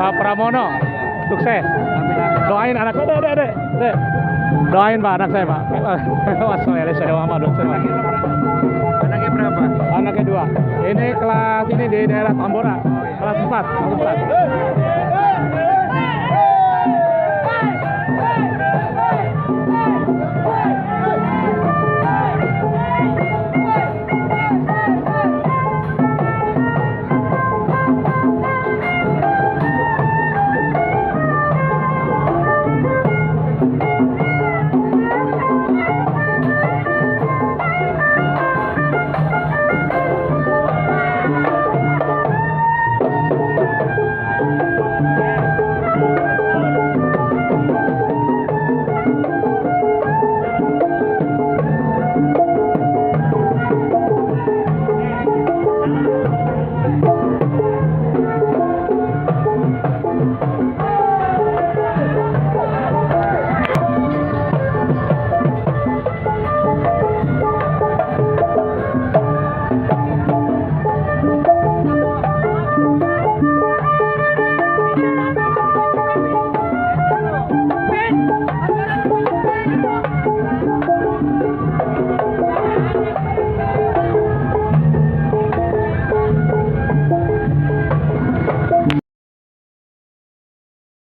Pak Pramono. Sukses. Doain anak saya, Dek. Doain Pak anak saya, Pak. Wah, saya sudah lama dosen. Anaknya berapa? Anaknya 2. Ini kelas ini di daerah Tambora. Kelas 4.